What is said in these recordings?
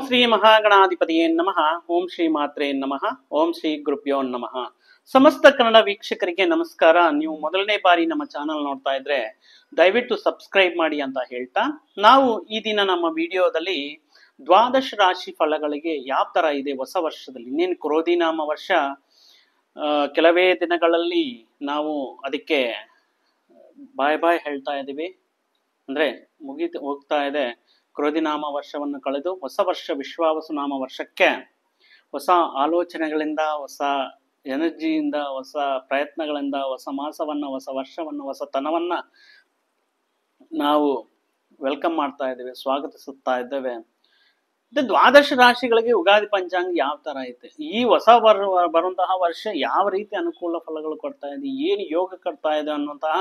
ಶ್ರೀ ಮಹಾಗಣಾಧಿಪತಿಯೇ ನಮಃ. ಓಂ ಶ್ರೀ ಮಾತ್ರೇ ನಮಃ. ಓಂ ಶ್ರೀ ಗುರುಭ್ಯೋ ನಮಃ. ಸಮಸ್ತ ಕನ್ನಡ ವೀಕ್ಷಕರಿಗೆ ನಮಸ್ಕಾರ. ನೀವು ಮೊದಲನೇ ಬಾರಿ ನಮ್ಮ ಚಾನಲ್ ನೋಡ್ತಾ ಇದ್ರೆ ದಯವಿಟ್ಟು ಸಬ್ಸ್ಕ್ರೈಬ್ ಮಾಡಿ ಅಂತ ಹೇಳ್ತಾ, ನಾವು ಈ ದಿನ ನಮ್ಮ ವಿಡಿಯೋದಲ್ಲಿ ದ್ವಾದಶ ರಾಶಿ ಫಲಗಳಿಗೆ ಯಾವ ತರ ಇದೆ ಹೊಸ ವರ್ಷದಲ್ಲಿ. ಇನ್ನೇನು ಕ್ರೋಧಿನಾಮ ವರ್ಷ ಕೆಲವೇ ದಿನಗಳಲ್ಲಿ ನಾವು ಅದಕ್ಕೆ ಬಾಯ್ ಹೇಳ್ತಾ ಇದ್ದೀವಿ, ಅಂದ್ರೆ ಮುಗಿತು ಹೋಗ್ತಾ ಇದೆ. ಕ್ರೋಧಿನಾಮ ವರ್ಷವನ್ನು ಕಳೆದು ಹೊಸ ವರ್ಷ ವಿಶ್ವಾವಸು ನಾಮ ವರ್ಷಕ್ಕೆ ಹೊಸ ಆಲೋಚನೆಗಳಿಂದ, ಹೊಸ ಎನರ್ಜಿಯಿಂದ, ಹೊಸ ಪ್ರಯತ್ನಗಳಿಂದ, ಹೊಸ ಮಾಸವನ್ನ, ಹೊಸ ವರ್ಷವನ್ನ, ಹೊಸತನವನ್ನ ನಾವು ವೆಲ್ಕಮ್ ಮಾಡ್ತಾ ಇದ್ದೇವೆ, ಸ್ವಾಗತಿಸುತ್ತಾ ಇದ್ದೇವೆ. ದ್ವಾದಶ ರಾಶಿಗಳಿಗೆ ಯುಗಾದಿ ಪಂಚಾಂಗ ಯಾವ ತರ ಐತೆ, ಈ ಹೊಸ ಬರುವಂತಹ ವರ್ಷ ಯಾವ ರೀತಿ ಅನುಕೂಲ ಫಲಗಳು ಕೊಡ್ತಾ ಇದೆ, ಏನು ಯೋಗ ಕೊಡ್ತಾ ಇದೆ ಅನ್ನುವಂತಹ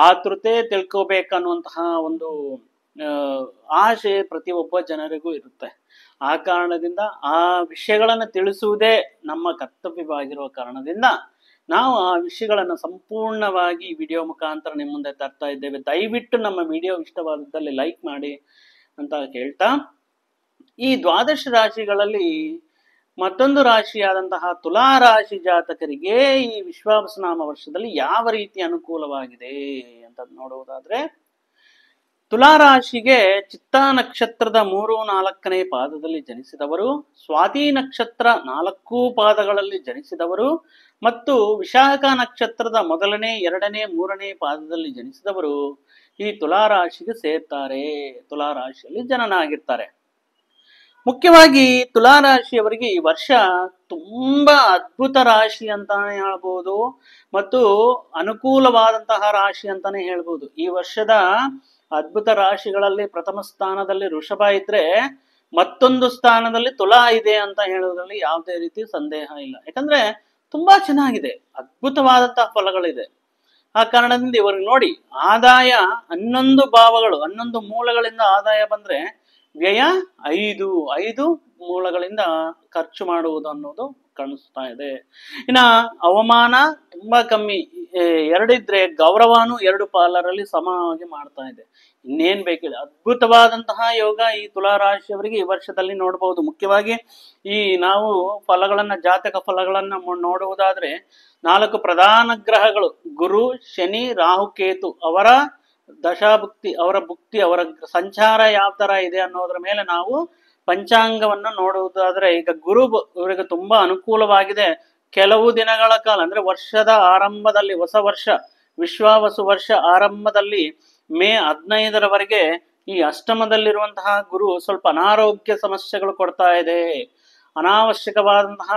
ಆತೃತೆ ತಿಳ್ಕೋಬೇಕನ್ನುವಂತಹ ಒಂದು ಆಸೆ ಪ್ರತಿಯೊಬ್ಬ ಜನರಿಗೂ ಇರುತ್ತೆ. ಆ ಕಾರಣದಿಂದ ಆ ವಿಷಯಗಳನ್ನು ತಿಳಿಸುವುದೇ ನಮ್ಮ ಕರ್ತವ್ಯವಾಗಿರುವ ಕಾರಣದಿಂದ ನಾವು ಆ ವಿಷಯಗಳನ್ನು ಸಂಪೂರ್ಣವಾಗಿ ವಿಡಿಯೋ ಮುಖಾಂತರ ನಿಮ್ಮ ಮುಂದೆ ತರ್ತಾ ಇದ್ದೇವೆ. ದಯವಿಟ್ಟು ನಮ್ಮ ವಿಡಿಯೋ ಇಷ್ಟವಾದದ್ದಲ್ಲಿ ಲೈಕ್ ಮಾಡಿ ಅಂತ ಹೇಳ್ತಾ, ಈ ದ್ವಾದಶ ರಾಶಿಗಳಲ್ಲಿ ಮತ್ತೊಂದು ರಾಶಿಯಾದಂತಹ ತುಲಾ ರಾಶಿ ಜಾತಕರಿಗೆ ಈ ವಿಶ್ವಾವಸುನಾಮ ವರ್ಷದಲ್ಲಿ ಯಾವ ರೀತಿ ಅನುಕೂಲವಾಗಿದೆ ಅಂತ ನೋಡುವುದಾದ್ರೆ, ತುಲಾ ರಾಶಿಗೆ ಚಿತ್ತಾ ನಕ್ಷತ್ರದ 3-4ನೇ ಪಾದದಲ್ಲಿ ಜನಿಸಿದವರು, ಸ್ವಾತಿ ನಕ್ಷತ್ರ 4 ಪಾದಗಳಲ್ಲಿ ಜನಿಸಿದವರು ಮತ್ತು ವಿಶಾಖ ನಕ್ಷತ್ರದ 1ನೇ, 2ನೇ, 3ನೇ ಪಾದದಲ್ಲಿ ಜನಿಸಿದವರು ಈ ತುಲಾ ರಾಶಿಗೆ ಸೇರ್ತಾರೆ, ತುಲಾ ರಾಶಿಯಲ್ಲಿ ಜನನಾಗಿರ್ತಾರೆ. ಮುಖ್ಯವಾಗಿ ತುಲಾ ರಾಶಿಯವರಿಗೆ ಈ ವರ್ಷ ತುಂಬಾ ಅದ್ಭುತ ರಾಶಿ ಅಂತಾನೆ ಹೇಳ್ಬೋದು ಮತ್ತು ಅನುಕೂಲವಾದಂತಹ ರಾಶಿ ಅಂತಾನೆ ಹೇಳ್ಬೋದು. ಈ ವರ್ಷದ ಅದ್ಭುತ ರಾಶಿಗಳಲ್ಲಿ ಪ್ರಥಮ ಸ್ಥಾನದಲ್ಲಿ ವೃಷಭ ಇದ್ರೆ, ಮತ್ತೊಂದು ಸ್ಥಾನದಲ್ಲಿ ತುಲಾ ಇದೆ ಅಂತ ಹೇಳೋದ್ರಲ್ಲಿ ಯಾವುದೇ ರೀತಿ ಸಂದೇಹ ಇಲ್ಲ. ಯಾಕಂದ್ರೆ ತುಂಬಾ ಚೆನ್ನಾಗಿದೆ, ಅದ್ಭುತವಾದಂತಹ ಫಲಗಳಿದೆ. ಆ ಕಾರಣದಿಂದ ಇವರು ನೋಡಿ, ಆದಾಯ 11 ಭಾವಗಳು, 11 ಮೂಲಗಳಿಂದ ಆದಾಯ ಬಂದ್ರೆ ವ್ಯಯ 5 ಮೂಲಗಳಿಂದ ಖರ್ಚು ಮಾಡುವುದು ಅನ್ನೋದು ಕಾಣಿಸ್ತಾ ಇದೆ. ಇನ್ನ ಅವಮಾನ ತುಂಬಾ ಕಮ್ಮಿ, 2 ಇದ್ರೆ ಗೌರವನು 2 ಪಾಲರಲ್ಲಿ ಸಮವಾಗಿ ಮಾಡ್ತಾ ಇದೆ. ಇನ್ನೇನ್ ಬೇಕಿಲ್ಲ, ಅದ್ಭುತವಾದಂತಹ ಯೋಗ ಈ ತುಲಾ ರಾಶಿಯವರಿಗೆ ಈ ವರ್ಷದಲ್ಲಿ ನೋಡಬಹುದು. ಮುಖ್ಯವಾಗಿ ಈ ನಾವು ಫಲಗಳನ್ನ, ಜಾತಕ ಫಲಗಳನ್ನ ನೋಡುವುದಾದ್ರೆ 4 ಪ್ರಧಾನ ಗ್ರಹಗಳು ಗುರು, ಶನಿ, ರಾಹು, ಕೇತು ಅವರ ದಶಾಭುಕ್ತಿ, ಅವರ ಭುಕ್ತಿ, ಅವರ ಸಂಚಾರ ಯಾವ ತರ ಇದೆ ಅನ್ನೋದ್ರ ಮೇಲೆ ನಾವು ಪಂಚಾಂಗವನ್ನು ನೋಡುವುದಾದ್ರೆ, ಈಗ ಗುರು ಇವರಿಗೆ ತುಂಬಾ ಅನುಕೂಲವಾಗಿದೆ. ಕೆಲವು ದಿನಗಳ ಕಾಲ ಅಂದ್ರೆ ವರ್ಷದ ಆರಂಭದಲ್ಲಿ, ಹೊಸ ವರ್ಷ ವಿಶ್ವಾವಸು ವರ್ಷ ಆರಂಭದಲ್ಲಿ ಮೇ 15ರವರೆಗೆ ಈ ಅಷ್ಟಮದಲ್ಲಿರುವಂತಹ ಗುರು ಸ್ವಲ್ಪ ಅನಾರೋಗ್ಯ ಸಮಸ್ಯೆಗಳು ಕೊಡ್ತಾ ಇದೆ. ಅನಾವಶ್ಯಕವಾದಂತಹ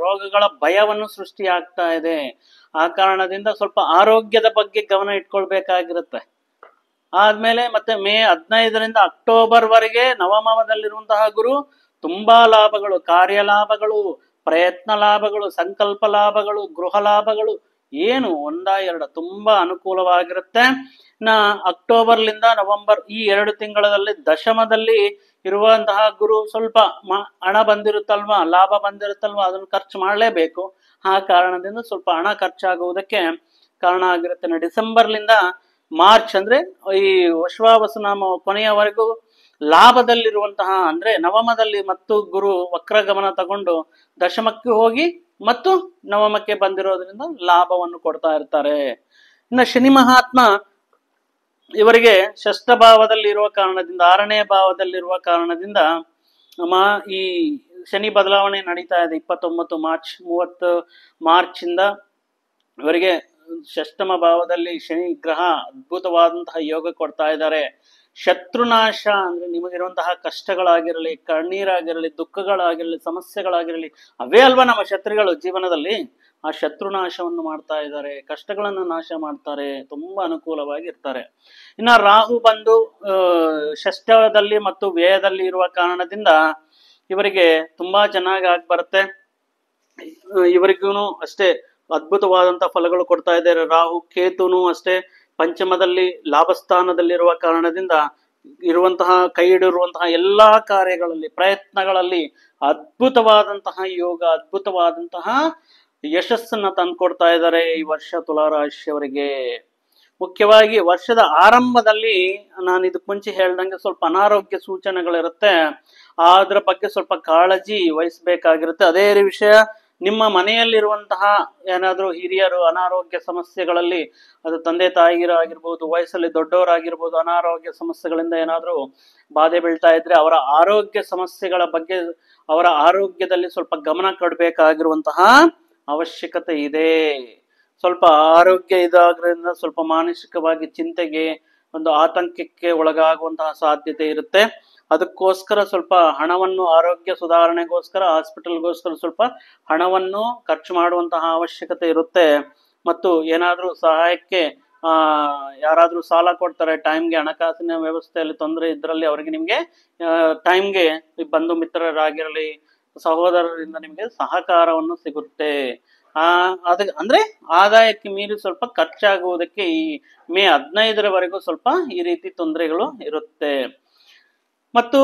ರೋಗಗಳ ಭಯವನ್ನು ಸೃಷ್ಟಿಯಾಗ್ತಾ ಇದೆ. ಆ ಕಾರಣದಿಂದ ಸ್ವಲ್ಪ ಆರೋಗ್ಯದ ಬಗ್ಗೆ ಗಮನ ಇಟ್ಕೊಳ್ಬೇಕಾಗಿರುತ್ತೆ. ಆದ್ಮೇಲೆ ಮತ್ತೆ ಮೇ 15ರಿಂದ ಅಕ್ಟೋಬರ್ ವರೆಗೆ ನವಮದಲ್ಲಿರುವಂತಹ ಗುರು ತುಂಬಾ ಲಾಭಗಳು, ಕಾರ್ಯ ಲಾಭಗಳು, ಪ್ರಯತ್ನ ಲಾಭಗಳು, ಸಂಕಲ್ಪ ಲಾಭಗಳು, ಗೃಹ ಲಾಭಗಳು, ಏನು 1-2 ತುಂಬಾ ಅನುಕೂಲವಾಗಿರುತ್ತೆ. ಅಕ್ಟೋಬರ್ಲಿಂದ ನವೆಂಬರ್ ಈ 2 ತಿಂಗಳಲ್ಲಿ ದಶಮದಲ್ಲಿ ಇರುವಂತಹ ಗುರು ಸ್ವಲ್ಪ ಹಣ ಬಂದಿರುತ್ತಲ್ವಾ, ಲಾಭ ಬಂದಿರುತ್ತಲ್ವಾ, ಅದನ್ನು ಖರ್ಚು ಮಾಡಲೇಬೇಕು. ಆ ಕಾರಣದಿಂದ ಸ್ವಲ್ಪ ಹಣ ಖರ್ಚಾಗುವುದಕ್ಕೆ ಕಾರಣ ಆಗಿರುತ್ತೆ. ಡಿಸೆಂಬರ್ಲಿಂದ ಮಾರ್ಚ್ ಅಂದ್ರೆ ಈ ವಿಶ್ವಾವಸುನಾಮ ಕೊನೆಯವರೆಗೂ ಲಾಭದಲ್ಲಿರುವಂತಹ, ಅಂದ್ರೆ ನವಮದಲ್ಲಿ ಮತ್ತು ಗುರು ವಕ್ರಗಮನ ತಗೊಂಡು ದಶಮಕ್ಕೆ ಹೋಗಿ ಮತ್ತು ನವಮಕ್ಕೆ ಬಂದಿರೋದ್ರಿಂದ ಲಾಭವನ್ನು ಕೊಡ್ತಾ ಇರ್ತಾರೆ. ಇನ್ನು ಶನಿ ಮಹಾತ್ಮ ಇವರಿಗೆ ಷಷ್ಠ ಭಾವದಲ್ಲಿ ಇರುವ ಕಾರಣದಿಂದ, 6ನೇ ಭಾವದಲ್ಲಿರುವ ಕಾರಣದಿಂದ ಈ ಶನಿ ಬದಲಾವಣೆ ನಡೀತಾ ಇದೆ. 29 ಮಾರ್ಚ್ 30 ಮಾರ್ಚ್ ಇಂದ ಇವರಿಗೆ ಷಷ್ಠಮ ಭಾವದಲ್ಲಿ ಶನಿ ಗ್ರಹ ಅದ್ಭುತವಾದಂತಹ ಯೋಗ ಕೊಡ್ತಾ ಇದ್ದಾರೆ. ಶತ್ರುನಾಶ ಅಂದ್ರೆ ನಿಮಗಿರುವಂತಹ ಕಷ್ಟಗಳಾಗಿರಲಿ, ಕಣ್ಣೀರಾಗಿರಲಿ, ದುಃಖಗಳಾಗಿರಲಿ, ಸಮಸ್ಯೆಗಳಾಗಿರಲಿ, ಅವೇ ಅಲ್ವಾ ನಮ್ಮ ಶತ್ರುಗಳು ಜೀವನದಲ್ಲಿ. ಆ ಶತ್ರುನಾಶವನ್ನು ಮಾಡ್ತಾ ಇದ್ದಾರೆ, ಕಷ್ಟಗಳನ್ನು ನಾಶ ಮಾಡ್ತಾರೆ, ತುಂಬಾ ಅನುಕೂಲವಾಗಿ ಇರ್ತಾರೆ. ಇನ್ನ ರಾಹು ಬಂದು ಷಷ್ಠದಲ್ಲಿ ಮತ್ತು ವ್ಯಯದಲ್ಲಿ ಇರುವ ಕಾರಣದಿಂದ ಇವರಿಗೆ ತುಂಬಾ ಚೆನ್ನಾಗಿ ಬರುತ್ತೆ. ಇವರಿಗೂ ಅಷ್ಟೇ ಅದ್ಭುತವಾದಂತಹ ಫಲಗಳು ಕೊಡ್ತಾ ಇದ್ದಾರೆ. ರಾಹು ಕೇತುನು ಅಷ್ಟೇ ಪಂಚಮದಲ್ಲಿ ಲಾಭಸ್ಥಾನದಲ್ಲಿರುವ ಕಾರಣದಿಂದ ಇರುವಂತಹ ಕೈ ಹಿಡಿರುವಂತಹ ಎಲ್ಲಾ ಕಾರ್ಯಗಳಲ್ಲಿ, ಪ್ರಯತ್ನಗಳಲ್ಲಿ ಅದ್ಭುತವಾದಂತಹ ಯೋಗ, ಅದ್ಭುತವಾದಂತಹ ಯಶಸ್ಸನ್ನ ತಂದುಕೊಡ್ತಾ ಇದ್ದಾರೆ ಈ ವರ್ಷ ತುಲಾ ರಾಶಿಯವರಿಗೆ. ಮುಖ್ಯವಾಗಿ ವರ್ಷದ ಆರಂಭದಲ್ಲಿ ನಾನು ಇದಕ್ಕೆ ಮುಂಚೆ ಹೇಳ್ದಂಗೆ ಸ್ವಲ್ಪ ಅನಾರೋಗ್ಯ ಸೂಚನೆಗಳಿರುತ್ತೆ. ಅದ್ರ ಬಗ್ಗೆ ಸ್ವಲ್ಪ ಕಾಳಜಿ ವಹಿಸಬೇಕಾಗಿರುತ್ತೆ. ಅದೇ ವಿಷಯ ನಿಮ್ಮ ಮನೆಯಲ್ಲಿರುವಂತಹ ಏನಾದ್ರೂ ಹಿರಿಯರು ಅನಾರೋಗ್ಯ ಸಮಸ್ಯೆಗಳಲ್ಲಿ, ಅದು ತಂದೆ ತಾಯಿರಾಗಿರ್ಬೋದು, ವಯಸ್ಸಲ್ಲಿ ದೊಡ್ಡವರಾಗಿರ್ಬೋದು, ಅನಾರೋಗ್ಯ ಸಮಸ್ಯೆಗಳಿಂದ ಏನಾದ್ರೂ ಬಾಧೆ ಬೀಳ್ತಾ ಇದ್ರೆ ಅವರ ಆರೋಗ್ಯ ಸಮಸ್ಯೆಗಳ ಬಗ್ಗೆ, ಅವರ ಆರೋಗ್ಯದಲ್ಲಿ ಸ್ವಲ್ಪ ಗಮನ ಕೊಡಬೇಕಾಗಿರುವಂತಹ ಅವಶ್ಯಕತೆ ಇದೆ. ಸ್ವಲ್ಪ ಆರೋಗ್ಯ ಇದಾದ್ರಿಂದ ಸ್ವಲ್ಪ ಮಾನಸಿಕವಾಗಿ ಚಿಂತೆಗೆ, ಒಂದು ಆತಂಕಕ್ಕೆ ಒಳಗಾಗುವಂತಹ ಸಾಧ್ಯತೆ ಇರುತ್ತೆ. ಅದಕ್ಕೋಸ್ಕರ ಸ್ವಲ್ಪ ಹಣವನ್ನು, ಆರೋಗ್ಯ ಸುಧಾರಣೆಗೋಸ್ಕರ ಹಾಸ್ಪಿಟಲ್ಗೋಸ್ಕರ ಸ್ವಲ್ಪ ಹಣವನ್ನು ಖರ್ಚು ಮಾಡುವಂತಹ ಅವಶ್ಯಕತೆ ಇರುತ್ತೆ. ಮತ್ತು ಏನಾದ್ರೂ ಸಹಾಯಕ್ಕೆ ಯಾರಾದ್ರೂ ಸಾಲ ಕೊಡ್ತಾರೆ ಟೈಮ್ಗೆ, ಹಣಕಾಸಿನ ವ್ಯವಸ್ಥೆಯಲ್ಲಿ ತೊಂದರೆ ಇದ್ರಲ್ಲಿ ಅವರಿಗೆ ನಿಮ್ಗೆ ಟೈಮ್ಗೆ ಬಂಧು ಮಿತ್ರರಾಗಿರಲಿ, ಸಹೋದರರಿಂದ ನಿಮ್ಗೆ ಸಹಕಾರವನ್ನು ಸಿಗುತ್ತೆ. ಅಂದ್ರೆ ಆದಾಯಕ್ಕೆ ಮೀರಿ ಸ್ವಲ್ಪ ಖರ್ಚಾಗುವುದಕ್ಕೆ ಈ ಮೇ 15ರವರೆಗೂ ಸ್ವಲ್ಪ ಈ ರೀತಿ ತೊಂದರೆಗಳು ಇರುತ್ತೆ. ಮತ್ತು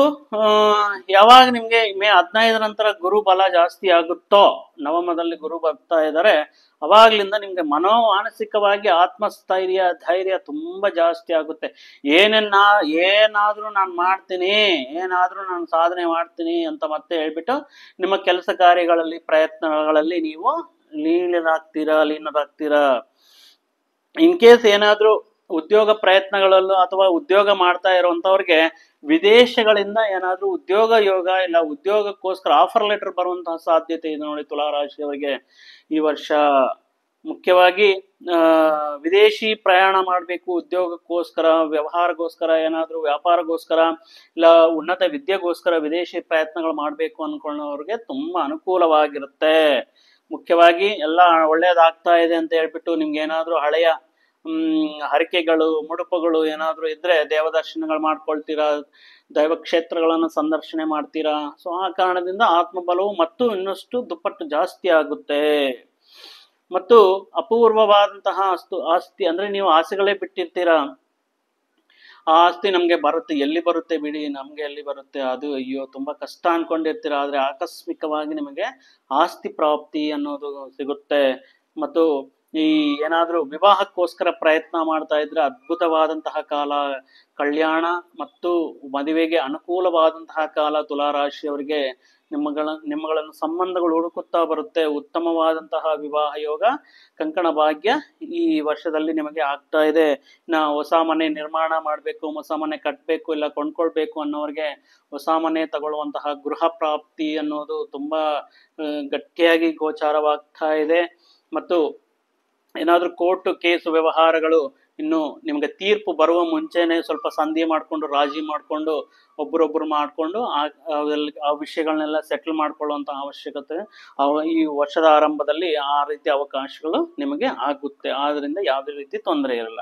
ಯಾವಾಗ ನಿಮ್ಗೆ ಮೇ 15 ನಂತರ ಗುರು ಬಲ ಜಾಸ್ತಿ ಆಗುತ್ತೋ, ನವಮದಲ್ಲಿ ಗುರು ಬರ್ತಾ ಇದ್ದಾರೆ, ಅವಾಗ್ಲಿಂದ ನಿಮ್ಗೆ ಮಾನಸಿಕವಾಗಿ ಆತ್ಮಸ್ಥೈರ್ಯ, ಧೈರ್ಯ ತುಂಬಾ ಜಾಸ್ತಿ ಆಗುತ್ತೆ. ಏನಾದ್ರೂ ನಾನು ಮಾಡ್ತೀನಿ, ಏನಾದ್ರೂ ನಾನು ಸಾಧನೆ ಮಾಡ್ತೀನಿ ಅಂತ ಮತ್ತೆ ಹೇಳ್ಬಿಟ್ಟು ನಿಮ್ಮ ಕೆಲಸ ಕಾರ್ಯಗಳಲ್ಲಿ, ಪ್ರಯತ್ನಗಳಲ್ಲಿ ನೀವು ಲೀನರಾಗ್ತೀರಾ. ಇನ್ ಕೇಸ್ ಏನಾದ್ರೂ ಉದ್ಯೋಗ ಪ್ರಯತ್ನಗಳಲ್ಲೂ ಅಥವಾ ಉದ್ಯೋಗ ಮಾಡ್ತಾ ಇರುವಂತವ್ರಿಗೆ ವಿದೇಶಗಳಿಂದ ಏನಾದ್ರೂ ಉದ್ಯೋಗ ಯೋಗ ಇಲ್ಲ ಉದ್ಯೋಗಕ್ಕೋಸ್ಕರ ಆಫರ್ ಲೆಟರ್ ಬರುವಂತಹ ಸಾಧ್ಯತೆ ಇದೆ ನೋಡಿ ತುಲಾರಾಶಿಯವರಿಗೆ ಈ ವರ್ಷ. ಮುಖ್ಯವಾಗಿ ವಿದೇಶಿ ಪ್ರಯಾಣ ಮಾಡಬೇಕು ಉದ್ಯೋಗಕ್ಕೋಸ್ಕರ, ವ್ಯವಹಾರಗೋಸ್ಕರ, ಏನಾದ್ರೂ ವ್ಯಾಪಾರಗೋಸ್ಕರ, ಇಲ್ಲ ಉನ್ನತ ವಿದ್ಯೆಗೋಸ್ಕರ ವಿದೇಶಿ ಪ್ರಯತ್ನಗಳು ಮಾಡಬೇಕು ಅನ್ಕೊಳ್ಳೋರಿಗೆ ತುಂಬಾ ಅನುಕೂಲವಾಗಿರುತ್ತೆ. ಮುಖ್ಯವಾಗಿ ಎಲ್ಲ ಒಳ್ಳೇದಾಗ್ತಾ ಇದೆ ಅಂತ ಹೇಳ್ಬಿಟ್ಟು ನಿಮ್ಗೆ ಏನಾದ್ರೂ ಹಳೆಯ ಹರಕೆಗಳು, ಮುಡುಪುಗಳು ಏನಾದ್ರೂ ಇದ್ರೆ ದೇವದರ್ಶನಗಳು ಮಾಡ್ಕೊಳ್ತೀರಾ, ದೈವ ಕ್ಷೇತ್ರಗಳನ್ನು ಸಂದರ್ಶನೆ ಮಾಡ್ತೀರಾ. ಸೊ ಆ ಕಾರಣದಿಂದ ಆತ್ಮಬಲವು ಮತ್ತು ಇನ್ನಷ್ಟು ದುಪ್ಪಟ್ಟು ಜಾಸ್ತಿ ಆಗುತ್ತೆ. ಮತ್ತು ಅಪೂರ್ವವಾದಂತಹ ಆಸ್ತಿ ಅಂದ್ರೆ ನೀವು ಆಸೆಗಳೇ ಬಿಟ್ಟಿರ್ತೀರಾ, ಆ ಆಸ್ತಿ ನಮ್ಗೆ ಬರುತ್ತೆ, ಎಲ್ಲಿ ಬರುತ್ತೆ ಬಿಡಿ, ನಮ್ಗೆ ಎಲ್ಲಿ ಬರುತ್ತೆ ಅದು, ಅಯ್ಯೋ ತುಂಬಾ ಕಷ್ಟ ಅನ್ಕೊಂಡಿರ್ತೀರ. ಆದ್ರೆ ಆಕಸ್ಮಿಕವಾಗಿ ನಿಮಗೆ ಆಸ್ತಿ ಪ್ರಾಪ್ತಿ ಅನ್ನೋದು ಸಿಗುತ್ತೆ. ಮತ್ತು ಈ ಏನಾದ್ರೂ ವಿವಾಹಕ್ಕೋಸ್ಕರ ಪ್ರಯತ್ನ ಮಾಡ್ತಾ ಇದ್ರೆ ಅದ್ಭುತವಾದಂತಹ ಕಾಲ, ಕಲ್ಯಾಣ ಮತ್ತು ಮದುವೆಗೆ ಅನುಕೂಲವಾದಂತಹ ಕಾಲ ತುಲಾರಾಶಿಯವರಿಗೆ. ನಿಮ್ಮಗಳನ್ನು ಸಂಬಂಧಗಳು ಹುಡುಕುತ್ತಾ ಬರುತ್ತೆ. ಉತ್ತಮವಾದಂತಹ ವಿವಾಹ ಯೋಗ, ಕಂಕಣ ಭಾಗ್ಯ ಈ ವರ್ಷದಲ್ಲಿ ನಿಮಗೆ ಆಗ್ತಾ ಇದೆ. ಹೊಸ ಮನೆ ನಿರ್ಮಾಣ ಮಾಡಬೇಕು, ಹೊಸ ಮನೆ ಕಟ್ಟಬೇಕು, ಇಲ್ಲ ಕೊಂಡ್ಕೊಳ್ಬೇಕು ಅನ್ನೋರಿಗೆ ಹೊಸ ಮನೆ ತಗೊಳ್ಳುವಂತಹ ಗೃಹ ಪ್ರಾಪ್ತಿ ಅನ್ನೋದು ತುಂಬಾ ಗಟ್ಟಿಯಾಗಿ ಗೋಚಾರವಾಗ್ತಾ ಇದೆ. ಮತ್ತು ಏನಾದ್ರೂ ಕೋರ್ಟ್ ಕೇಸು ವ್ಯವಹಾರಗಳು ಇನ್ನು ನಿಮ್ಗೆ ತೀರ್ಪು ಬರುವ ಮುಂಚೆನೆ ಸ್ವಲ್ಪ ಸಂಧಿ ಮಾಡ್ಕೊಂಡು, ರಾಜಿ ಮಾಡ್ಕೊಂಡು, ಒಬ್ಬರೊಬ್ರು ಮಾಡ್ಕೊಂಡು ಆ ವಿಷಯಗಳನ್ನೆಲ್ಲ ಸೆಟಲ್ ಮಾಡ್ಕೊಳ್ಳುವಂತಹ ಅವಶ್ಯಕತೆ ಈ ವರ್ಷದ ಆರಂಭದಲ್ಲಿ ಆ ರೀತಿ ಅವಕಾಶಗಳು ನಿಮಗೆ ಆಗುತ್ತೆ. ಆದ್ರಿಂದ ಯಾವುದೇ ರೀತಿ ತೊಂದರೆ ಇರಲ್ಲ.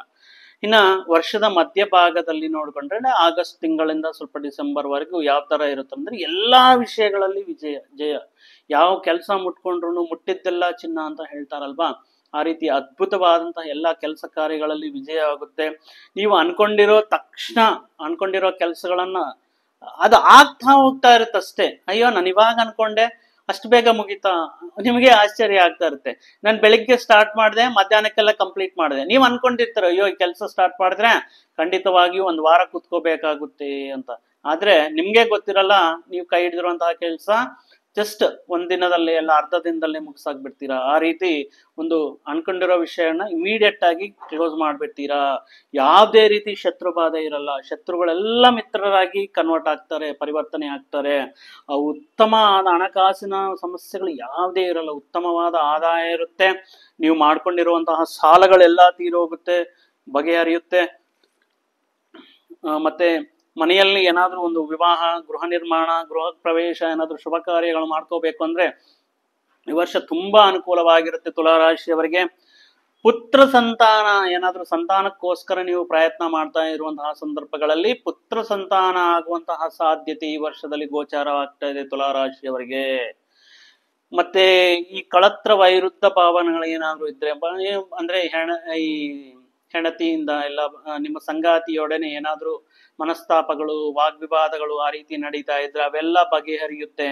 ಇನ್ನ ವರ್ಷದ ಮಧ್ಯಭಾಗದಲ್ಲಿ ನೋಡ್ಕೊಂಡ್ರೆ ಆಗಸ್ಟ್ ತಿಂಗಳಿಂದ ಸ್ವಲ್ಪ ಡಿಸೆಂಬರ್ ವರೆಗೂ ಯಾವ ತರ ಇರುತ್ತೆ ಅಂದ್ರೆ ಎಲ್ಲಾ ವಿಷಯಗಳಲ್ಲಿ ಜಯ. ಯಾವ ಕೆಲಸ ಮುಟ್ಕೊಂಡ್ರು ಮುಟ್ಟಿದ್ದೆಲ್ಲ ಚಿನ್ನ ಅಂತ ಹೇಳ್ತಾರಲ್ವಾ, ಆ ರೀತಿ ಅದ್ಭುತವಾದಂತಹ ಎಲ್ಲಾ ಕೆಲಸ ಕಾರ್ಯಗಳಲ್ಲಿ ವಿಜಯ ಆಗುತ್ತೆ. ನೀವು ಅನ್ಕೊಂಡಿರೋ ಕೆಲಸಗಳನ್ನ ಅದು ಆಗ್ತಾ ಹೋಗ್ತಾ ಇರುತ್ತಷ್ಟೇ. ಅಯ್ಯೋ ನಾನು ಇವಾಗ ಅನ್ಕೊಂಡೆ ಅಷ್ಟು ಬೇಗ ಮುಗಿತಾ, ನಿಮಗೆ ಆಶ್ಚರ್ಯ ಆಗ್ತಾ ಇರುತ್ತೆ. ನಾನು ಬೆಳಿಗ್ಗೆ ಸ್ಟಾರ್ಟ್ ಮಾಡಿದೆ, ಮಧ್ಯಾಹ್ನಕ್ಕೆಲ್ಲ ಕಂಪ್ಲೀಟ್ ಮಾಡಿದೆ. ನೀವು ಅನ್ಕೊಂಡಿರ್ತೀರ ಅಯ್ಯೋ ಈ ಕೆಲಸ ಸ್ಟಾರ್ಟ್ ಮಾಡಿದ್ರೆ ಖಂಡಿತವಾಗಿಯೂ 1 ವಾರ ಕುತ್ಕೋಬೇಕಾಗುತ್ತೆ ಅಂತ. ಆದ್ರೆ ನಿಮ್ಗೆ ಗೊತ್ತಿರಲ್ಲ, ನೀವು ಕೈ ಹಿಡಿದಿರುವಂತಹ ಕೆಲಸ ಜಸ್ಟ್ 1 ದಿನದಲ್ಲಿ ಎಲ್ಲ ಅರ್ಧ ದಿನದಲ್ಲೇ ಮುಗಿಸಾಕ್ಬಿಡ್ತೀರಾ. ಆ ರೀತಿ ಒಂದು ಅನ್ಕೊಂಡಿರೋ ವಿಷಯನ ಇಮಿಡಿಯೇಟ್ ಆಗಿ ಕ್ಲೋಸ್ ಮಾಡ್ಬಿಡ್ತೀರಾ. ಯಾವುದೇ ರೀತಿ ಶತ್ರು ಬಾಧೆ ಇರಲ್ಲ. ಶತ್ರುಗಳೆಲ್ಲ ಮಿತ್ರರಾಗಿ ಕನ್ವರ್ಟ್ ಆಗ್ತಾರೆ, ಪರಿವರ್ತನೆ ಆಗ್ತಾರೆ. ಉತ್ತಮವಾದ ಹಣಕಾಸಿನ ಸಮಸ್ಯೆಗಳು ಯಾವುದೇ ಇರಲ್ಲ. ಉತ್ತಮವಾದ ಆದಾಯ ಇರುತ್ತೆ. ನೀವು ಮಾಡ್ಕೊಂಡಿರುವಂತಹ ಸಾಲಗಳೆಲ್ಲ ತೀರೋಗುತ್ತೆ, ಬಗೆಹರಿಯುತ್ತೆ. ಮತ್ತೆ ಮನೆಯಲ್ಲಿ ಏನಾದ್ರೂ ಒಂದು ವಿವಾಹ, ಗೃಹ ನಿರ್ಮಾಣ, ಗೃಹ ಪ್ರವೇಶ, ಏನಾದ್ರೂ ಶುಭ ಕಾರ್ಯಗಳು ಮಾಡ್ಕೋಬೇಕು ಅಂದ್ರೆ ಈ ವರ್ಷ ತುಂಬಾ ಅನುಕೂಲವಾಗಿರುತ್ತೆ ತುಲಾರಾಶಿಯವರಿಗೆ. ಪುತ್ರ ಸಂತಾನ, ಏನಾದ್ರೂ ಸಂತಾನಕ್ಕೋಸ್ಕರ ನೀವು ಪ್ರಯತ್ನ ಮಾಡ್ತಾ ಇರುವಂತಹ ಸಂದರ್ಭಗಳಲ್ಲಿ ಪುತ್ರ ಸಂತಾನ ಆಗುವಂತಹ ಸಾಧ್ಯತೆ ಈ ವರ್ಷದಲ್ಲಿ ಗೋಚಾರವಾಗ್ತಾ ಇದೆ ತುಲಾರಾಶಿಯವರಿಗೆ. ಮತ್ತೆ ಈ ಕಳತ್ರ ವೈರುದ್ಧ ಭಾವನೆಗಳು ಏನಾದ್ರು ಇದ್ರೆ ಅಂದ್ರೆ ಈ ಹೆಂಡತಿಯಿಂದ ಇಲ್ಲ ನಿಮ್ಮ ಸಂಗಾತಿಯೊಡನೆ ಏನಾದ್ರೂ ಮನಸ್ತಾಪಗಳು, ವಾಗ್ವಿವಾದಗಳು ಆ ರೀತಿ ನಡೀತಾ ಇದ್ರೆ ಅವೆಲ್ಲ ಬಗೆಹರಿಯುತ್ತೆ.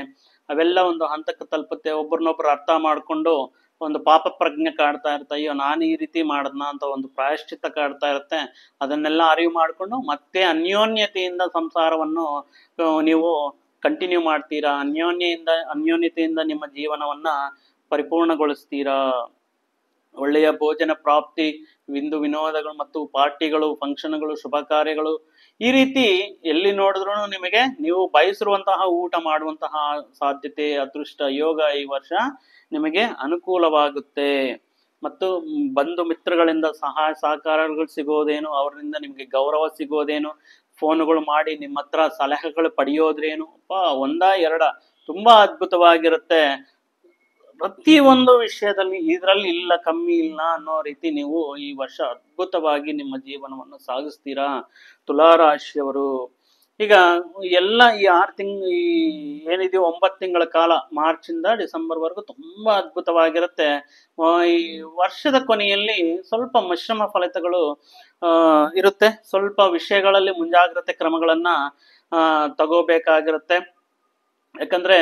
ಅವೆಲ್ಲ ಒಂದು ಹಂತಕ್ಕೆ ತಲುಪುತ್ತೆ. ಒಬ್ರನ್ನೊಬ್ರು ಅರ್ಥ ಮಾಡ್ಕೊಂಡು ಒಂದು ಪಾಪ ಪ್ರಜ್ಞೆ ಕಾಡ್ತಾ ಇರುತ್ತೆ, ಅಯ್ಯೋ ನಾನು ಈ ರೀತಿ ಮಾಡದ್ನ ಅಂತ ಒಂದು ಪ್ರಾಯಶ್ಚಿತ್ತ ಕಾಡ್ತಾ ಇರುತ್ತೆ. ಅದನ್ನೆಲ್ಲ ಅರಿವು ಮಾಡಿಕೊಂಡು ಮತ್ತೆ ಅನ್ಯೋನ್ಯತೆಯಿಂದ ಸಂಸಾರವನ್ನು ನೀವು ಕಂಟಿನ್ಯೂ ಮಾಡ್ತೀರಾ. ಅನ್ಯೋನ್ಯತೆಯಿಂದ ನಿಮ್ಮ ಜೀವನವನ್ನ ಪರಿಪೂರ್ಣಗೊಳಿಸ್ತೀರಾ. ಒಳ್ಳೆಯ ಭೋಜನ ಪ್ರಾಪ್ತಿ, ವಿಂದು ವಿನೋದಗಳು ಮತ್ತು ಪಾರ್ಟಿಗಳು, ಫಂಕ್ಷನ್ಗಳು, ಶುಭ ಕಾರ್ಯಗಳು, ಈ ರೀತಿ ಎಲ್ಲಿ ನೋಡಿದ್ರು ನಿಮಗೆ ನೀವು ಬಯಸಿರುವಂತಹ ಊಟ ಮಾಡುವಂತಹ ಸಾಧ್ಯತೆ, ಅದೃಷ್ಟ, ಯೋಗ ಈ ವರ್ಷ ನಿಮಗೆ ಅನುಕೂಲವಾಗುತ್ತೆ. ಮತ್ತು ಬಂಧು ಮಿತ್ರಗಳಿಂದ ಸಹಾಯ ಸಹಕಾರಗಳು ಸಿಗೋದೇನು, ಅವರಿಂದ ನಿಮಗೆ ಗೌರವ ಸಿಗೋದೇನು, ಫೋನುಗಳು ಮಾಡಿ ನಿಮ್ಮ ಹತ್ರ ಸಲಹೆಗಳು ಪಡೆಯೋದ್ರೇನು, ಒಂದ ಎರಡ ತುಂಬಾ ಅದ್ಭುತವಾಗಿರುತ್ತೆ. ಪ್ರತಿ ಒಂದು ವಿಷಯದಲ್ಲಿ ಇದರಲ್ಲಿ ಇಲ್ಲ ಕಮ್ಮಿ ಇಲ್ಲ ಅನ್ನೋ ರೀತಿ ನೀವು ಈ ವರ್ಷ ಅದ್ಭುತವಾಗಿ ನಿಮ್ಮ ಜೀವನವನ್ನು ಸಾಗಿಸ್ತೀರಾ ತುಲಾರಾಶಿಯವರು. ಈಗ ಎಲ್ಲ ಈ 6 ಈ ಏನಿದೆಯೋ 9 ತಿಂಗಳ ಕಾಲ, ಮಾರ್ಚ್ ಇಂದ ಡಿಸೆಂಬರ್ ವರೆಗೂ ತುಂಬಾ ಅದ್ಭುತವಾಗಿರುತ್ತೆ. ಈ ವರ್ಷದ ಕೊನೆಯಲ್ಲಿ ಸ್ವಲ್ಪ ಮಿಶ್ರಮ ಫಲಿತಗಳು ಇರುತ್ತೆ. ಸ್ವಲ್ಪ ವಿಷಯಗಳಲ್ಲಿ ಮುಂಜಾಗ್ರತೆ ಕ್ರಮಗಳನ್ನ ತಗೋಬೇಕಾಗಿರುತ್ತೆ. ಯಾಕಂದ್ರೆ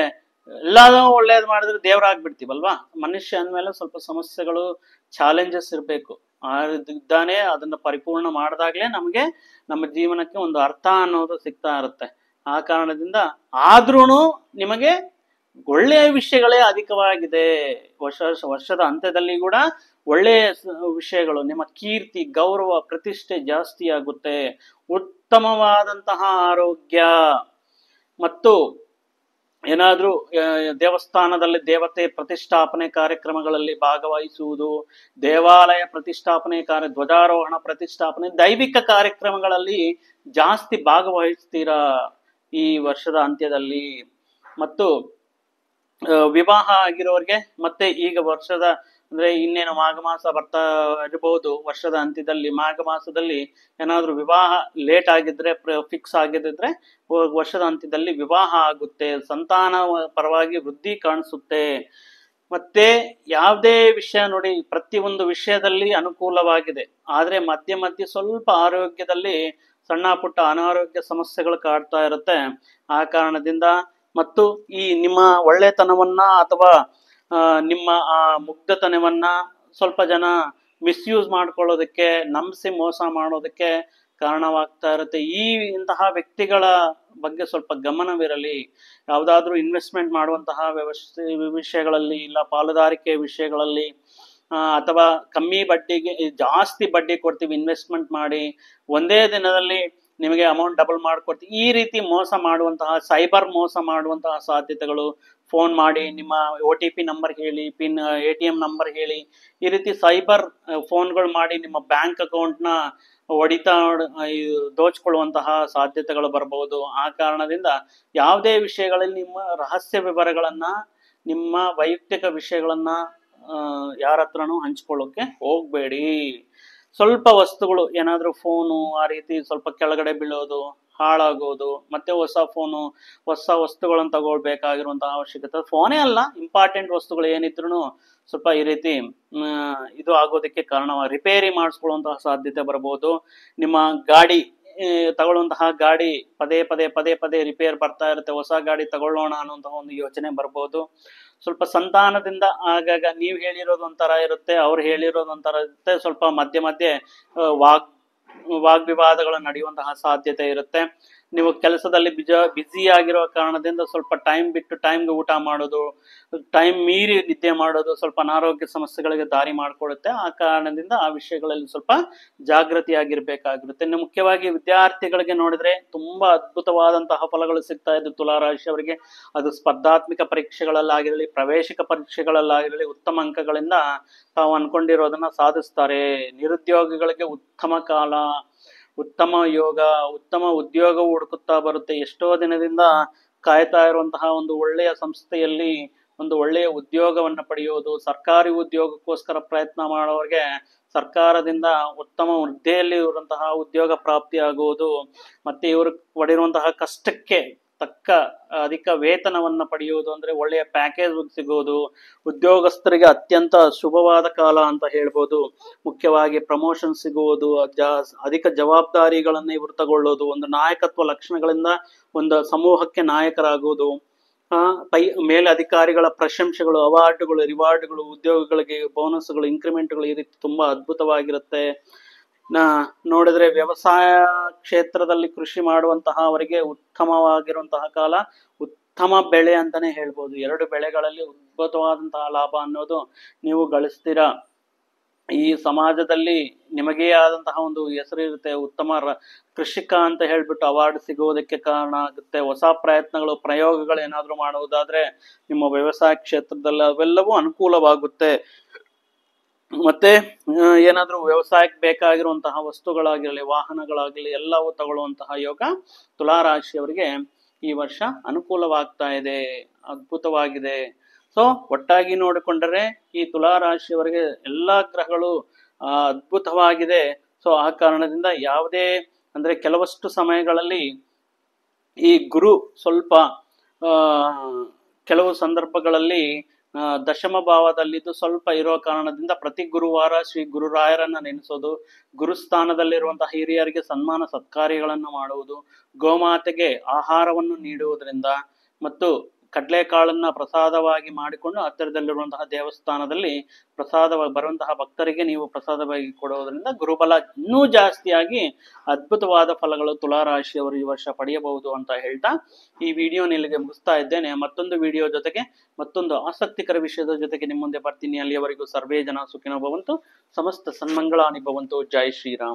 ಎಲ್ಲಾದ್ರೂ ಒಳ್ಳೇದು ಮಾಡಿದ್ರೆ ದೇವರಾಗ್ಬಿಡ್ತೀವಲ್ವಾ. ಮನುಷ್ಯ ಅಂದ್ಮೇಲೆ ಸ್ವಲ್ಪ ಸಮಸ್ಯೆಗಳು, ಚಾಲೆಂಜಸ್ ಇರಬೇಕು. ಇದ್ದಾನೆ ಅದನ್ನ ಪರಿಪೂರ್ಣ ಮಾಡಿದಾಗ್ಲೇ ನಮಗೆ ನಮ್ಮ ಜೀವನಕ್ಕೆ ಒಂದು ಅರ್ಥ ಅನ್ನೋದು ಸಿಗ್ತಾ ಇರುತ್ತೆ. ಆ ಕಾರಣದಿಂದ ಆದ್ರೂನು ನಿಮಗೆ ಒಳ್ಳೆಯ ವಿಷಯಗಳೇ ಅಧಿಕವಾಗಿದೆ. ವರ್ಷದ ಅಂತ್ಯದಲ್ಲಿ ಕೂಡ ಒಳ್ಳೆಯ ವಿಷಯಗಳು, ನಿಮ್ಮ ಕೀರ್ತಿ, ಗೌರವ, ಪ್ರತಿಷ್ಠೆ ಜಾಸ್ತಿ ಆಗುತ್ತೆ. ಉತ್ತಮವಾದಂತಹ ಆರೋಗ್ಯ ಮತ್ತು ಏನಾದ್ರೂ ದೇವಸ್ಥಾನದಲ್ಲಿ ದೇವತೆ ಪ್ರತಿಷ್ಠಾಪನೆ ಕಾರ್ಯಕ್ರಮಗಳಲ್ಲಿ ಭಾಗವಹಿಸುವುದು, ದೇವಾಲಯ ಪ್ರತಿಷ್ಠಾಪನೆ ಧ್ವಜಾರೋಹಣ ಪ್ರತಿಷ್ಠಾಪನೆ, ದೈವಿಕ ಕಾರ್ಯಕ್ರಮಗಳಲ್ಲಿ ಜಾಸ್ತಿ ಭಾಗವಹಿಸ್ತೀರಾ ಈ ವರ್ಷದ ಅಂತ್ಯದಲ್ಲಿ. ಮತ್ತು ವಿವಾಹ ಆಗಿರೋರಿಗೆ ಮತ್ತೆ ಈಗ ವರ್ಷದ ಅಂದ್ರೆ ಇನ್ನೇನು ಮಾಘ ಮಾಸ ಬರ್ತಾ ಇರಬಹುದು. ವರ್ಷದ ಅಂತ್ಯದಲ್ಲಿ ಮಾಘ ಮಾಸದಲ್ಲಿ ಏನಾದ್ರೂ ವಿವಾಹ ಲೇಟ್ ಆಗಿದ್ರೆ, ಫಿಕ್ಸ್ ಆಗಿದ್ರೆ ವರ್ಷದ ಅಂತ್ಯದಲ್ಲಿ ವಿವಾಹ ಆಗುತ್ತೆ. ಸಂತಾನ ಪರವಾಗಿ ವೃದ್ಧಿ ಕಾಣಿಸುತ್ತೆ. ಮತ್ತೆ ಯಾವುದೇ ವಿಷಯ ನೋಡಿ, ಪ್ರತಿಯೊಂದು ವಿಷಯದಲ್ಲಿ ಅನುಕೂಲವಾಗಿದೆ. ಆದ್ರೆ ಮಧ್ಯೆ ಮಧ್ಯೆ ಸ್ವಲ್ಪ ಆರೋಗ್ಯದಲ್ಲಿ ಸಣ್ಣ ಪುಟ್ಟ ಅನಾರೋಗ್ಯ ಸಮಸ್ಯೆಗಳು ಕಾಡ್ತಾ ಇರುತ್ತೆ. ಆ ಕಾರಣದಿಂದ ಮತ್ತು ಈ ನಿಮ್ಮ ಒಳ್ಳೆತನವನ್ನ ಅಥವಾ ನಿಮ್ಮ ಆ ಮುಗ್ಧತನವನ್ನ ಸ್ವಲ್ಪ ಜನ ಮಿಸ್ಯೂಸ್ ಮಾಡ್ಕೊಳ್ಳೋದಕ್ಕೆ, ನಂಬಿಸಿ ಮೋಸ ಮಾಡೋದಕ್ಕೆ ಕಾರಣವಾಗ್ತಾ ಇರುತ್ತೆ. ಇಂತಹ ವ್ಯಕ್ತಿಗಳ ಬಗ್ಗೆ ಸ್ವಲ್ಪ ಗಮನವಿರಲಿ. ಯಾವುದಾದ್ರೂ ಇನ್ವೆಸ್ಟ್ಮೆಂಟ್ ಮಾಡುವಂತಹ ವಿಷಯಗಳಲ್ಲಿ, ಇಲ್ಲ ಪಾಲುದಾರಿಕೆ ವಿಷಯಗಳಲ್ಲಿ, ಅಥವಾ ಕಮ್ಮಿ ಬಡ್ಡಿಗೆ ಜಾಸ್ತಿ ಬಡ್ಡಿ ಕೊಡ್ತೀವಿ ಇನ್ವೆಸ್ಟ್ಮೆಂಟ್ ಮಾಡಿ, ಒಂದೇ ದಿನದಲ್ಲಿ ನಿಮಗೆ ಅಮೌಂಟ್ ಡಬಲ್ ಮಾಡ್ಕೊಡ್ತೀವಿ, ಈ ರೀತಿ ಮೋಸ ಮಾಡುವಂತಹ, ಸೈಬರ್ ಮೋಸ ಮಾಡುವಂತಹ ಸಾಧ್ಯತೆಗಳು. ಫೋನ್ ಮಾಡಿ ನಿಮ್ಮ OTP ನಂಬರ್ ಹೇಳಿ, ಪಿನ್ ATM ನಂಬರ್ ಹೇಳಿ, ಈ ರೀತಿ ಸೈಬರ್ ಫೋನ್ಗಳು ಮಾಡಿ ನಿಮ್ಮ ಬ್ಯಾಂಕ್ ಅಕೌಂಟ್ನ ದೋಚ್ಕೊಳ್ಳುವಂತಹ ಸಾಧ್ಯತೆಗಳು ಬರಬಹುದು. ಆ ಕಾರಣದಿಂದ ಯಾವುದೇ ವಿಷಯಗಳಲ್ಲಿ ನಿಮ್ಮ ರಹಸ್ಯ ವಿವರಗಳನ್ನ, ನಿಮ್ಮ ವೈಯಕ್ತಿಕ ವಿಷಯಗಳನ್ನ ಯಾರ ಹತ್ರನೂ ಹಂಚ್ಕೊಳ್ಳೋಕೆ ಹೋಗ್ಬೇಡಿ. ಸ್ವಲ್ಪ ವಸ್ತುಗಳು ಏನಾದ್ರೂ ಫೋನು ಆ ರೀತಿ ಸ್ವಲ್ಪ ಕೆಳಗಡೆ ಬೀಳೋದು, ಹಾಳಾಗೋದು, ಮತ್ತೆ ಹೊಸ ಫೋನು, ಹೊಸ ವಸ್ತುಗಳನ್ನು ತಗೊಳ್ಬೇಕಾಗಿರುವಂತಹ ಅವಶ್ಯಕತೆ, ಫೋನೇ ಅಲ್ಲ ಇಂಪಾರ್ಟೆಂಟ್ ವಸ್ತುಗಳು ಏನಿದ್ರು ಸ್ವಲ್ಪ ಈ ರೀತಿ ಇದು ಆಗೋದಕ್ಕೆ ರಿಪೇರಿ ಮಾಡಿಸ್ಕೊಳ್ಳುವಂತಹ ಸಾಧ್ಯತೆ ಬರಬಹುದು. ನಿಮ್ಮ ಗಾಡಿ ತಗೊಳ್ಳುವಂತಹ ಗಾಡಿ ಪದೇ ಪದೇ ರಿಪೇರ್ ಬರ್ತಾ ಇರುತ್ತೆ, ಹೊಸ ಗಾಡಿ ತಗೊಳ್ಳೋಣ ಅನ್ನುವಂತಹ ಒಂದು ಯೋಚನೆ ಬರ್ಬೋದು. ಸ್ವಲ್ಪ ಸಂತಾನದಿಂದ ಆಗಾಗ ನೀವು ಹೇಳಿರೋದು ಒಂಥರ ಇರುತ್ತೆ, ಅವ್ರು ಹೇಳಿರೋದು ಒಂಥರ ಇರುತ್ತೆ. ಸ್ವಲ್ಪ ಮಧ್ಯೆ ವಾಗ್ವಿವಾದಗಳು ನಡೆಯುವಂತಹ ಸಾಧ್ಯತೆ ಇರುತ್ತೆ. ನೀವು ಕೆಲಸದಲ್ಲಿ ಬ್ಯುಸಿ ಆಗಿರೋ ಕಾರಣದಿಂದ ಸ್ವಲ್ಪ ಟೈಮ್ ಬಿಟ್ಟು ಟೈಮ್ಗೆ ಊಟ ಮಾಡೋದು, ಟೈಮ್ ಮೀರಿ ನಿದ್ದೆ ಮಾಡೋದು ಸ್ವಲ್ಪ ಅನಾರೋಗ್ಯ ಸಮಸ್ಯೆಗಳಿಗೆ ದಾರಿ ಮಾಡಿಕೊಡುತ್ತೆ. ಆ ಕಾರಣದಿಂದ ಆ ವಿಷಯಗಳಲ್ಲಿ ಸ್ವಲ್ಪ ಜಾಗೃತಿಯಾಗಿರ್ಬೇಕಾಗಿರುತ್ತೆ. ಇನ್ನು ಮುಖ್ಯವಾಗಿ ವಿದ್ಯಾರ್ಥಿಗಳಿಗೆ ನೋಡಿದ್ರೆ ತುಂಬಾ ಅದ್ಭುತವಾದಂತಹ ಫಲಗಳು ಸಿಗ್ತಾ ಇದೆ ತುಲಾರಾಶಿಯವರಿಗೆ. ಅದು ಸ್ಪರ್ಧಾತ್ಮಕ ಪರೀಕ್ಷೆಗಳಲ್ಲಾಗಿರಲಿ, ಪ್ರವೇಶಿಕ ಪರೀಕ್ಷೆಗಳಲ್ಲಾಗಿರಲಿ ಉತ್ತಮ ಅಂಕಗಳಿಂದ ತಾವು ಅನ್ಕೊಂಡಿರೋದನ್ನ ಸಾಧಿಸ್ತಾರೆ. ನಿರುದ್ಯೋಗಿಗಳಿಗೆ ಉತ್ತಮ ಕಾಲ, ಉತ್ತಮ ಯೋಗ, ಉತ್ತಮ ಉದ್ಯೋಗವು ಹುಡುಕುತ್ತಾ ಬರುತ್ತೆ. ಎಷ್ಟೋ ದಿನದಿಂದ ಕಾಯ್ತಾ ಇರುವಂತಹ ಒಂದು ಒಳ್ಳೆಯ ಸಂಸ್ಥೆಯಲ್ಲಿ ಒಂದು ಒಳ್ಳೆಯ ಉದ್ಯೋಗವನ್ನು ಪಡೆಯೋದು, ಸರ್ಕಾರಿ ಉದ್ಯೋಗಕ್ಕೋಸ್ಕರ ಪ್ರಯತ್ನ ಮಾಡೋರಿಗೆ ಸರ್ಕಾರದಿಂದ ಉತ್ತಮ ಹುದ್ದೆಯಲ್ಲಿ ಇರುವಂತಹ ಉದ್ಯೋಗ ಪ್ರಾಪ್ತಿಯಾಗುವುದು, ಮತ್ತೆ ಇವರು ಪಡೆಯುವಂತಹ ಕಷ್ಟಕ್ಕೆ ತಕ್ಕ ಅಧಿಕ ವೇತನವನ್ನ ಪಡೆಯುವುದು, ಅಂದ್ರೆ ಒಳ್ಳೆಯ ಪ್ಯಾಕೇಜ್ ಸಿಗೋದು, ಉದ್ಯೋಗಸ್ಥರಿಗೆ ಅತ್ಯಂತ ಶುಭವಾದ ಕಾಲ ಅಂತ ಹೇಳ್ಬೋದು. ಮುಖ್ಯವಾಗಿ ಪ್ರಮೋಷನ್ ಸಿಗುವುದು, ಅಧಿಕ ಜವಾಬ್ದಾರಿಗಳನ್ನ ಇವರು ತಗೊಳ್ಳೋದು, ಒಂದು ನಾಯಕತ್ವ ಲಕ್ಷಣಗಳಿಂದ ಒಂದು ಸಮೂಹಕ್ಕೆ ನಾಯಕರಾಗುವುದು, ಮೇಲೆ ಅಧಿಕಾರಿಗಳ ಪ್ರಶಂಸೆಗಳು, ಅವಾರ್ಡ್ಗಳು, ರಿವಾರ್ಡ್ಗಳು, ಉದ್ಯೋಗಗಳಿಗೆ ಬೋನಸ್ಗಳು, ಇನ್ಕ್ರಿಮೆಂಟ್ಗಳು, ಈ ರೀತಿ ತುಂಬಾ ಅದ್ಭುತವಾಗಿರುತ್ತೆ. ನೋಡಿದ್ರೆ ವ್ಯವಸಾಯ ಕ್ಷೇತ್ರದಲ್ಲಿ ಕೃಷಿ ಮಾಡುವಂತಹ ಅವರಿಗೆ ಉತ್ತಮವಾಗಿರುವಂತಹ ಕಾಲ, ಉತ್ತಮ ಬೆಳೆ ಅಂತಾನೆ ಹೇಳ್ಬೋದು. 2 ಬೆಳೆಗಳಲ್ಲಿ ಅದ್ಭುತವಾದಂತಹ ಲಾಭ ಅನ್ನೋದು ನೀವು ಗಳಿಸ್ತೀರಾ. ಈ ಸಮಾಜದಲ್ಲಿ ನಿಮಗೇ ಆದಂತಹ ಒಂದು ಹೆಸರು ಇರುತ್ತೆ, ಉತ್ತಮ ಕೃಷಿಕ ಅಂತ ಹೇಳ್ಬಿಟ್ಟು ಅವಾರ್ಡ್ ಸಿಗೋದಕ್ಕೆ ಕಾರಣ ಆಗುತ್ತೆ. ಹೊಸ ಪ್ರಯತ್ನಗಳು, ಪ್ರಯೋಗಗಳು ಏನಾದ್ರು ಮಾಡುವುದಾದ್ರೆ ನಿಮ್ಮ ವ್ಯವಸಾಯ ಕ್ಷೇತ್ರದಲ್ಲಿ ಅವೆಲ್ಲವೂ ಅನುಕೂಲವಾಗುತ್ತೆ. ಮತ್ತೆ ಏನಾದ್ರೂ ವ್ಯವಸಾಯಕ್ಕೆ ಬೇಕಾಗಿರುವಂತಹ ವಸ್ತುಗಳಾಗಿರಲಿ, ವಾಹನಗಳಾಗಿರಲಿ, ಎಲ್ಲವೂ ತಗೊಳ್ಳುವಂತಹ ಯೋಗ ತುಲಾರಾಶಿಯವರಿಗೆ ಈ ವರ್ಷ ಅನುಕೂಲವಾಗ್ತಾ ಇದೆ, ಅದ್ಭುತವಾಗಿದೆ. ಸೊ ಒಟ್ಟಾಗಿ ನೋಡಿಕೊಂಡರೆ ಈ ತುಲಾರಾಶಿಯವರಿಗೆ ಎಲ್ಲಾ ಗ್ರಹಗಳು ಅದ್ಭುತವಾಗಿದೆ. ಸೊ ಆ ಕಾರಣದಿಂದ ಯಾವುದೇ ಅಂದ್ರೆ ಕೆಲವಷ್ಟು ಸಮಯಗಳಲ್ಲಿ ಈ ಗುರು ಸ್ವಲ್ಪ ಕೆಲವು ಸಂದರ್ಭಗಳಲ್ಲಿ ದಶಮ ಭಾವದಲ್ಲಿದ್ದು ಸ್ವಲ್ಪ ಇರೋ ಕಾರಣದಿಂದ ಪ್ರತಿ ಗುರುವಾರ ಶ್ರೀ ಗುರುರಾಯರನ್ನ ನೆನೆಸೋದು, ಗುರುಸ್ಥಾನದಲ್ಲಿರುವಂತಹ ಹಿರಿಯರಿಗೆ ಸನ್ಮಾನ ಸತ್ಕಾರ್ಯಗಳನ್ನು ಮಾಡುವುದು, ಗೋಮಾತೆಗೆ ಆಹಾರವನ್ನು ನೀಡುವುದರಿಂದ ಮತ್ತು ಕಡಲೆಕಾಳನ್ನ ಪ್ರಸಾದವಾಗಿ ಮಾಡಿಕೊಂಡು ಹತ್ತಿರದಲ್ಲಿರುವಂತಹ ದೇವಸ್ಥಾನದಲ್ಲಿ ಪ್ರಸಾದವಾಗಿ ಬರುವಂತಹ ಭಕ್ತರಿಗೆ ನೀವು ಪ್ರಸಾದವಾಗಿ ಕೊಡುವುದರಿಂದ ಗುರುಬಲ ಇನ್ನೂ ಜಾಸ್ತಿಯಾಗಿ ಅದ್ಭುತವಾದ ಫಲಗಳು ತುಲಾರಾಶಿಯವರು ಈ ವರ್ಷ ಪಡೆಯಬಹುದು ಅಂತ ಹೇಳ್ತಾ ಈ ವಿಡಿಯೋನ ಇಲ್ಲಿಗೆ ಮುಗಿಸ್ತಾ ಇದ್ದೇನೆ. ಮತ್ತೊಂದು ವಿಡಿಯೋ ಜೊತೆಗೆ ಮತ್ತೊಂದು ಆಸಕ್ತಿಕರ ವಿಷಯದ ಜೊತೆಗೆ ನಿಮ್ಮ ಮುಂದೆ ಬರ್ತೀನಿ. ಅಲ್ಲಿಯವರೆಗೂ ಸರ್ವೇ ಜನ ಸುಖಿನೋ ಭವಂತು, ಸಮಸ್ತ ಸನ್ಮಂಗಳಾನಿ ಭವಂತು. ಜೈ ಶ್ರೀರಾಮ್.